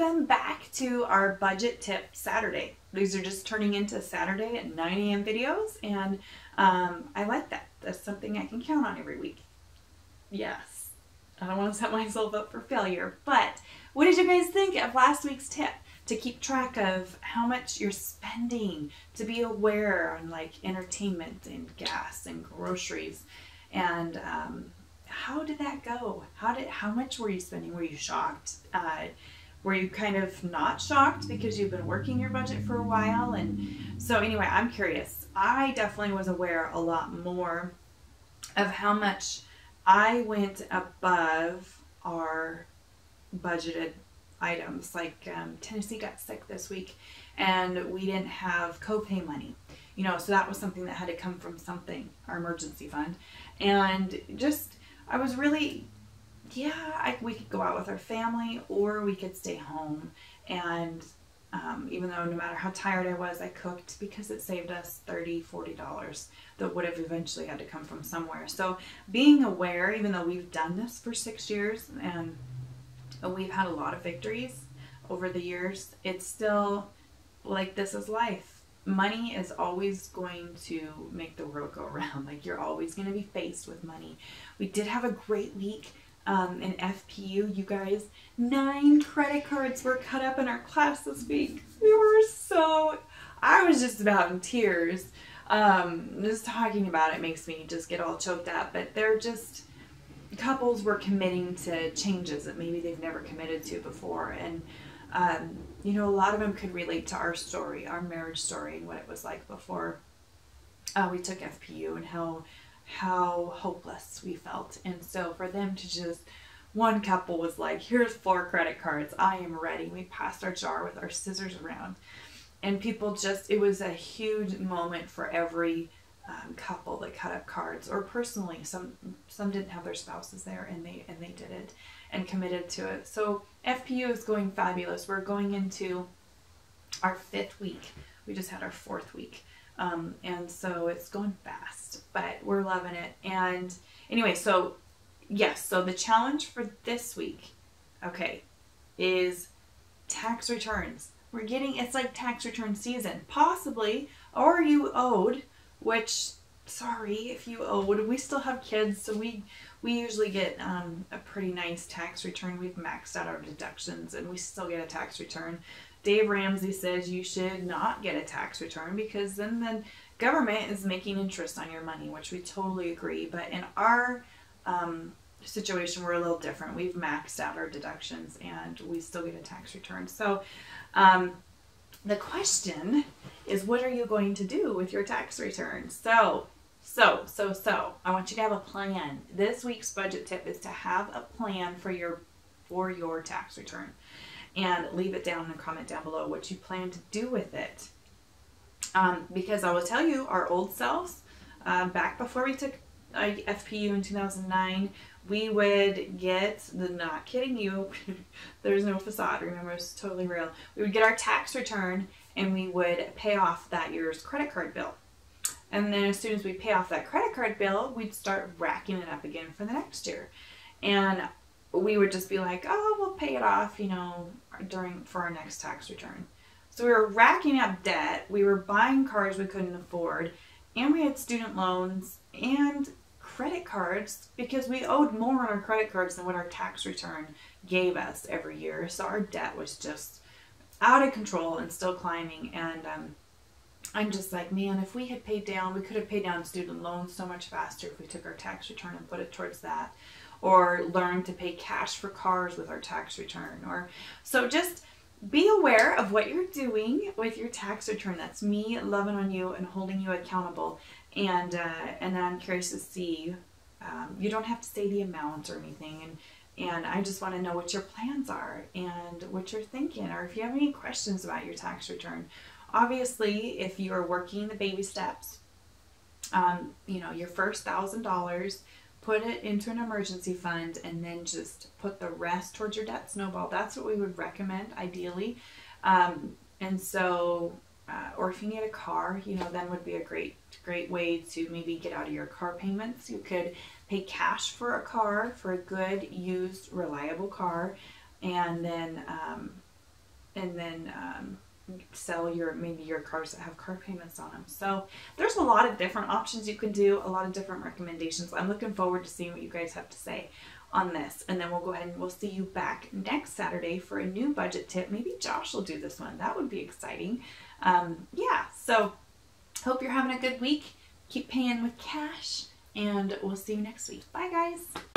Welcome back to our budget tip Saturday. These are just turning into Saturday at 9 a.m. videos, and I like that. That's something I can count on every week. Yes, I don't want to set myself up for failure, but what did you guys think of last week's tip? To keep track of how much you're spending, to be aware on like entertainment and gas and groceries, and how did that go? How much were you spending? Were you shocked? Were you kind of not shocked because you've been working your budget for a while? And so anyway, I'm curious. I definitely was aware a lot more of how much I went above our budgeted items. Like Tennessee got sick this week and we didn't have copay money, so that was something that had to come from something, our emergency fund. And just, I was really, we could go out with our family or we could stay home. And even though no matter how tired I was, I cooked because it saved us $30, $40 that would have eventually had to come from somewhere. So being aware, even though we've done this for 6 years and we've had a lot of victories over the years, it's still like, this is life. Money is always going to make the world go round. Like, you're always going to be faced with money. We did have a great week in FPU, you guys. 9 credit cards were cut up in our class this week. I was just about in tears. Just talking about it makes me just get all choked up, but they're just, couples were committing to changes that maybe they've never committed to before. And a lot of them could relate to our story, our marriage story, and what it was like before we took FPU, and how hopeless we felt. And so for them to just, one couple was like, here's 4 credit cards, I am ready. We passed our jar with our scissors around, and people just, it was a huge moment for every couple that cut up cards, or personally, some didn't have their spouses there, and they did it and committed to it. So FPU is going fabulous. We're going into our 5th week. We just had our 4th week. And so it's going fast, but we're loving it. And anyway, so yes, so the challenge for this week, is tax returns. It's like tax return season, possibly, or you owed, which, sorry if you owed. We still have kids, so we usually get a pretty nice tax return. We've maxed out our deductions and we still get a tax return. Dave Ramsey says you should not get a tax return because then the government is making interest on your money, which we totally agree. But in our situation, we're a little different. We've maxed out our deductions and we still get a tax return. So the question is, what are you going to do with your tax return? So I want you to have a plan. This week's budget tip is to have a plan for your tax return, and leave it down in a comment down below what you plan to do with it. Because I will tell you, our old selves, back before we took FPU in 2009, we would get, not kidding you, there's no facade, remember, it's totally real. We would get our tax return and we would pay off that year's credit card bill. And then as soon as we pay off that credit card bill, we'd start racking it up again for the next year. And we would just be like, oh, we'll pay it off, for our next tax return. So we were racking up debt, we were buying cars we couldn't afford, and we had student loans and credit cards because we owed more on our credit cards than what our tax return gave us every year. So our debt was just out of control and still climbing. And I'm just like, man, if we had paid down, we could have paid down student loans so much faster if we took our tax return and put it towards that, or learned to pay cash for cars with our tax return. So just be aware of what you're doing with your tax return. That's me loving on you and holding you accountable. And then I'm curious to see, you don't have to say the amount or anything. And I just want to know what your plans are and what you're thinking, or if you have any questions about your tax return. Obviously, if you're working the baby steps, your first $1,000, put it into an emergency fund, and then just put the rest towards your debt snowball. That's what we would recommend, ideally. And so, or if you need a car, then would be a great way to maybe get out of your car payments. You could pay cash for a car, for a good, used, reliable car, and then and then sell maybe your cars that have car payments on them. So there's a lot of different options you can do, a lot of different recommendations. I'm looking forward to seeing what you guys have to say on this, and then we'll go ahead and we'll see you back next Saturday for a new budget tip. Maybe Josh will do this one. That would be exciting. Yeah, so hope you're having a good week. Keep paying with cash, and we'll see you next week. Bye, guys.